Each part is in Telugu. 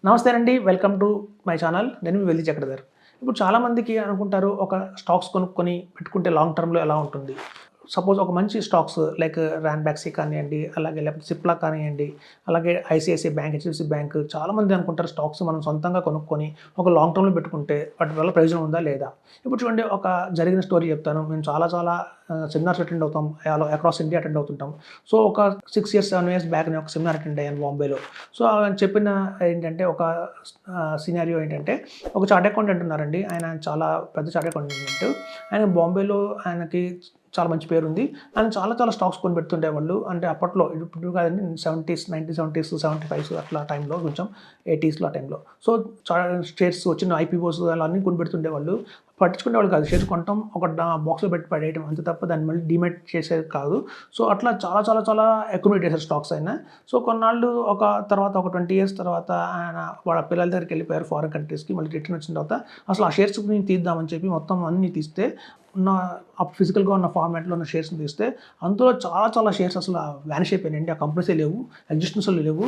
నమస్తే అండి, వెల్కమ్ టు మై ఛానల్. నేను మీ వెల్లి చక్రధర్. ఇప్పుడు చాలామందికి అనుకుంటారు, ఒక స్టాక్స్ కొనుక్కొని పెట్టుకుంటే లాంగ్ టర్మ్లో ఎలా ఉంటుంది. సపోజ్ ఒక మంచి స్టాక్స్ లైక్ ర్యాన్ బ్యాక్సీ కానివ్వండి, అలాగే లేకపోతే సిప్లా కానివ్వండి, అలాగే ఐసిఐసిఐ బ్యాంక్, హెచ్డిఎఫ్సి బ్యాంక్, చాలామంది అనుకుంటారు స్టాక్స్ మనం సొంతంగా కొనుక్కొని ఒక లాంగ్ టర్మ్లో పెట్టుకుంటే వాటి వల్ల ప్రయోజనం ఉందా లేదా. ఇప్పుడు చూడండి, ఒక జరిగిన స్టోరీ చెప్తాను. మేము చాలా సెమినార్స్ అటెండ్ అవుతాం, అక్రాస్ ఇండియా అటెండ్ అవుతుంటాం. సో ఒక 6 years 7 years బ్యాక్ నేను ఒక సెమినార్ అటెండ్ అయ్యాను బాంబేలో. సో ఆయన చెప్పిన ఏంటంటే, ఒక సినారియో ఏంటంటే, ఒక చార్ట్ అకౌంటెంట్ ఉన్నారండి. ఆయన చాలా పెద్ద చార్ట్ అకౌంటెంట్. ఆయన బాంబేలో ఆయనకి చాలా మంచి పేరుంది. ఆయన చాలా స్టాక్స్ కొని పెడుతుండేవాళ్ళు. అంటే అప్పట్లో, ఇప్పుడు కాదండి, 70s 1970s 75s అట్లా టైంలో, కొంచెం 80sలో ఆ టైంలో. సో షేర్స్ వచ్చిన ఐపీఓస్ అలా అన్నీ కొని పెడుతుండేవాళ్ళు. పట్టించుకునేవాళ్ళు కాదు. షేర్స్ కొనటం, ఒక బాక్స్లో పెట్టి పడేయడం అంతే తప్ప దాన్ని మళ్ళీ డిమెట్ చేసేది కాదు. సో అట్లా చాలా అక్యుమిలేట్ చేశారు స్టాక్స్ అయినా. సో కొన్నాళ్ళు తర్వాత ఒక 20 years తర్వాత ఆయన వాళ్ళ పిల్లల దగ్గరికి వెళ్ళిపోయారు ఫారిన్ కంట్రీస్కి. మళ్ళీ రిటర్న్ వచ్చిన తర్వాత అసలు ఆ షేర్స్ తీద్దామని చెప్పి మొత్తం అన్నీ తీస్తే, ఉన్న ఫిజికల్గా ఉన్న ఫార్మాట్లో ఉన్న షేర్స్ని తీస్తే అందులో చాలా షేర్స్ అసలు వ్యానిష్ అయిపోయినాయండి. ఆ కంపెనీసే లేవు, ఎగ్జిస్టెన్స్లో లేవు.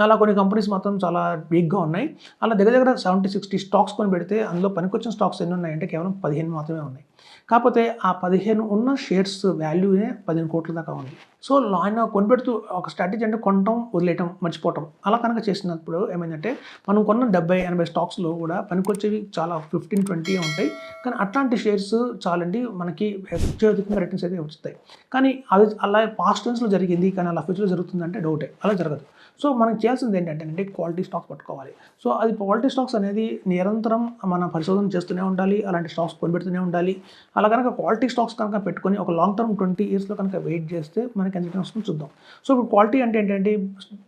అలా కొన్ని కంపెనీస్ మాత్రం చాలా వీక్గా ఉన్నాయి. అలా దగ్గర 70-60 స్టాక్స్ కొని పెడితే అందులో పనికొచ్చిన స్టాక్స్ ఎన్ని ఉన్నాయంటే కేవలం 15 మాత్రమే ఉన్నాయి. కాకపోతే ఆ 15 ఉన్న షేర్స్ వాల్యూనే 15 కోట్ల దాకా ఉంది. సో ఆయన కొనిపెడుతూ ఒక స్ట్రాటజీ అంటే కొనటం, వదిలేయటం, మర్చిపోవటం. అలా కనుక చేసినప్పుడు ఏమైందంటే, మనం కొన్న 70-80 స్టాక్స్లో కూడా పనికొచ్చేవి చాలా 15-20 ఉంటాయి. కానీ అట్లాంటి షేర్స్ చాలండి మనకి అత్యధికంగా రిటర్న్స్ అయితే వస్తాయి. కానీ అది అలా పాస్ట్ టైమ్స్లో జరిగింది, కానీ అలా ఫ్యూచర్లో జరుగుతుందంటే డౌటే. అలా జరగదు. సో మనం చేయాల్సింది ఏంటంటే క్వాలిటీ స్టాక్స్ పట్టుకోవాలి. సో అది క్వాలిటీ స్టాక్స్ అనేది నిరంతరం మన పరిశోధన చేస్తూనే ఉండాలి. అలాంటి స్టాక్స్ కొనిపెడుతూనే ఉండాలి. అలా కనుక క్వాలిటీ స్టాక్స్ కనుక పెట్టుకొని ఒక లాంగ్ టర్మ్ 20 yearsలో కనుక వెయిట్ చేస్తే మనకి ఎంత రిటర్న్స్ వస్తుందో చూద్దాం. సో ఇప్పుడు క్వాలిటీ అంటే ఏంటంటే,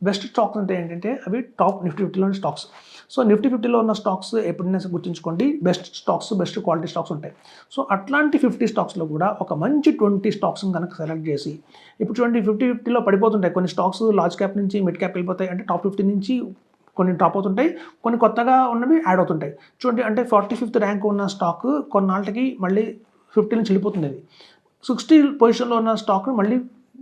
బెస్ట్ స్టాక్స్ అంటే ఏంటంటే అవి టాప్ నిఫ్టీ 50లోని స్టాక్స్. సో నిఫ్టీ 50లో ఉన్న స్టాక్స్ ఎప్పుడైనా గుర్తుంచుకోండి, best stocks, best quality stocks ఉంటాయి. సో అట్లాంటి 50 స్టాక్స్లో కూడా ఒక మంచి 20 స్టాక్స్ని కనుక సెలెక్ట్ చేసి, ఇప్పుడు చూడండి 50-50లో పడిపోతుంటాయి కొన్ని స్టాక్స్. లార్జ్ క్యాప్ నుంచి మిడ్ క్యాప్ వెళ్ళిపోతాయి. అంటే టాప్ 50 నుంచి కొన్ని డ్రాప్ అవుతుంటాయి, కొన్ని కొత్తగా ఉన్నవి యాడ్ అవుతుంటాయి. చూడండి, అంటే 45th ర్యాంక్ ఉన్న స్టాక్ కొన్నాళ్ళకి మళ్ళీ 50 నుంచి వెళ్ళిపోతుంది. 60 పొజిషన్లో ఉన్న స్టాక్ను మళ్ళీ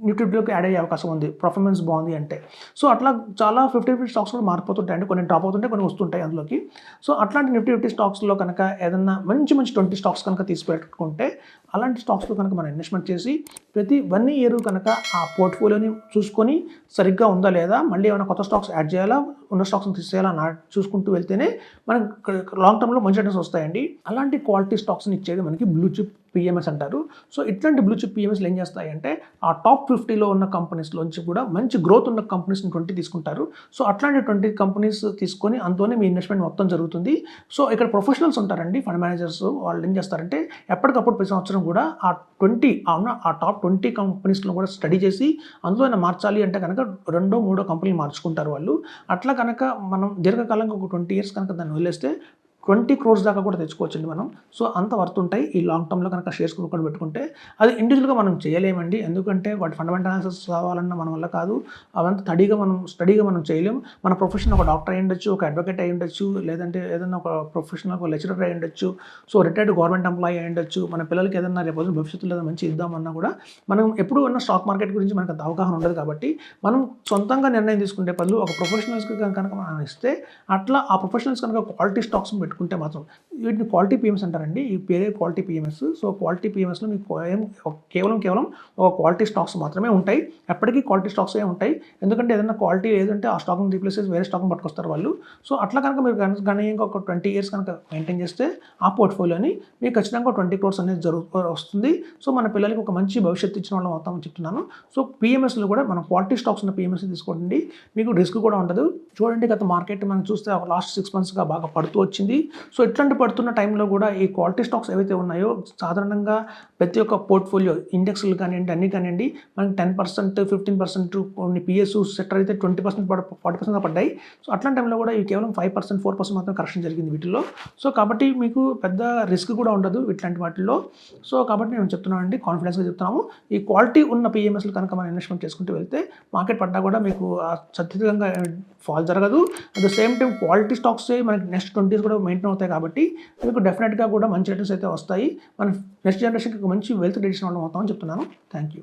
నిఫ్టీ 50లోకి యాడ్ అయ్యే అవకాశం ఉంది, పర్ఫార్మెన్స్ బాగుంది అంటే. సో అట్లా చాలా 50 స్టాక్స్ కూడా మారిపోతుంటాయి. అంటే కొన్ని డ్రాప్ అవుతుంటాయి, కొన్ని వస్తుంటాయి అందులోకి. సో అట్లాంటి నిఫ్టీ 50 స్టాక్స్లో కనుక ఏదన్నా మంచి 20 స్టాక్స్ కనుక తీసి పెట్టుకుంటే, అలాంటి స్టాక్స్లో కనుక మనం ఇన్వెస్ట్మెంట్ చేసి ప్రతి 1 year కనుక ఆ పోర్ట్ఫోలియోని చూసుకొని సరిగ్గా ఉందా లేదా, మళ్ళీ ఏమైనా కొత్త స్టాక్స్ యాడ్ చేయాలా, ఉన్న స్టాక్స్ని తీసేయాలా చూసుకుంటూ వెళ్తేనే మనకి లాంగ్ టర్మ్లో మంచి రిటర్న్స్ వస్తాయండి. అలాంటి క్వాలిటీ స్టాక్స్ని ఇచ్చేది మనకి బ్లూ చిప్ పిఎంఎస్ అంటారు. సో ఇట్లాంటి బ్లూ చిప్ పిఎంఎస్లు ఏం చేస్తాయంటే, ఆ టాప్ 50లో ఉన్న కంపెనీస్లోంచి కూడా మంచి గ్రోత్ ఉన్న కంపెనీస్ని 20 తీసుకుంటారు. సో అట్లాంటి 20 కంపెనీస్ తీసుకొని అందులోనే మీ ఇన్వెస్ట్మెంట్ మొత్తం జరుగుతుంది. సో ఇక్కడ ప్రొఫెషనల్స్ ఉంటారండి, ఫండ్ మేనేజర్స్. వాళ్ళు ఏం చేస్తారంటే, ఎప్పటికప్పుడు ప్రతి సంవత్సరం కూడా ఆ టాప్ 20 కంపెనీస్లో కూడా స్టడీ చేసి అందులో మార్చాలి అంటే కనుక 2-3 కంపెనీలు మార్చుకుంటారు వాళ్ళు. అట్లా కనుక మనం దీర్ఘకాలంగా ఒక 20 years కనుక దాన్ని వదిలేస్తే 20 crores దాకా కూడా తెచ్చుకోవచ్చండి మనం. సో అంత వర్త్ ఉంటాయి ఈ లాంగ్ టర్మ్లో కనుక షేర్స్ కొనుక్కొని పెట్టుకుంటే. అది ఇండివిజువల్గా మనం చేయలేమండి, ఎందుకంటే వాటి ఫండమెంటల్ అనాలిసిస్ కావాలన్నా మన వల్ల కాదు. అవంతా స్టడీగా మనం చేయలేము. మన ప్రొఫెషన్ ఒక డాక్టర్ అయి ఉండొచ్చు, ఒక అడ్వకేట్ అయి ఉండొచ్చు, లేదంటే ఏదైనా ఒక ప్రొఫెషనల్ ఒక లెక్చరర్ అయి ఉండొచ్చు, సో రిటైర్డ్ గవర్నమెంట్ ఎంప్లాయీ అయి ఉండొచ్చు. మన పిల్లలకి ఏదైనా రేపు భవిష్యత్తులో ఏదైనా మంచి ఇద్దామన్నా కూడా మనం ఎప్పుడు ఉన్న స్టాక్ మార్కెట్ గురించి మనకు అంత అవగాహన ఉండదు. కాబట్టి మనం సొంతంగా నిర్ణయం తీసుకుంటే బదులు ఒక ప్రొఫెషనల్స్కి కనుక మనం ఇస్తే, అట్లా ఆ ప్రొఫెషనల్స్ కనుక క్వాలిటీ స్టాక్స్ పెట్టుకుంటే మాత్రం, వీటిని క్వాలిటీ పిఎంఎస్ అంటారండి. ఈ పేరే క్వాలిటీ పిఎంఎస్. సో క్వాలిటీ పిఎంఎస్లో మీకు కేవలం ఒక క్వాలిటీ స్టాక్స్ మాత్రమే ఉంటాయి. ఎప్పటికీ క్వాలిటీ స్టాక్సే ఉంటాయి. ఎందుకంటే ఏదైనా క్వాలిటీ లేదంటే ఆ స్టాక్ని రీప్లేస్ చేసి వేరే స్టాక్ని పట్టుకొస్తారు వాళ్ళు. సో అట్లా కనుక మీరు గణనీయంగా ఒక 20 years కనుక మెయింటైన్ చేస్తే ఆ పోర్ట్ఫోలియోని మీకు ఖచ్చితంగా 20 crores అనేది వస్తుంది. సో మన పిల్లలకి ఒక మంచి భవిష్యత్తు ఇచ్చిన వాళ్ళు మొత్తం చెప్తున్నాను. సో పిఎంఎస్లో కూడా మనం క్వాలిటీ స్టాక్స్ ఉన్న పిఎంఎస్ తీసుకోండి, మీకు రిస్క్ కూడా ఉండదు. చూడండి, గత మార్కెట్ మనం చూస్తే ఒక లాస్ట్ 6 monthsగా బాగా పడుతూ వచ్చింది. సో ఇట్లాంటి పడుతున్న టైంలో కూడా ఈ క్వాలిటీ స్టాక్స్ ఏవైతే ఉన్నాయో, సాధారణంగా ప్రతి ఒక్క పోర్ట్ఫోలియో ఇండెక్స్లు కానివ్వండి, అన్నీ కానివ్వండి, మనకి 10%, 15%, కొన్ని పిఎస్యూ సెక్టర్ అయితే 20%, 40% పడ్డాయి. సో అట్లాంటి టైంలో కూడా ఇవి కేవలం 5%, 4% మాత్రం కరెక్షన్ జరిగింది వీటిల్లో. సో కాబట్టి మీకు పెద్ద రిస్క్ కూడా ఉండదు ఇట్లాంటి వాటిల్లో. సో కాబట్టి నేను చెప్తున్నాను అండి, కాన్ఫిడెన్స్గా చెప్తున్నాము. ఈ క్వాలిటీ ఉన్న పిఎంఎస్లు కనుక మనం ఇన్వెస్ట్మెంట్ చేసుకుంటూ వెళ్తే మార్కెట్ పడ్డా కూడా మీకు అత్యధికంగా ఫాల్ జరగదు. At the same time quality stocks మనకి నెక్స్ట్ 20 years కూడా మెయింటైన్ అవుతాయి. కాబట్టి మీకు డెఫినెట్గా కూడా మంచి రిటర్న్స్ అయితే వస్తాయి. మన నెక్స్ట్ జనరేషన్కి మంచి వెల్త్ క్రియేషన్ అవడం అవుతామని చెప్తున్నాను. Thank you.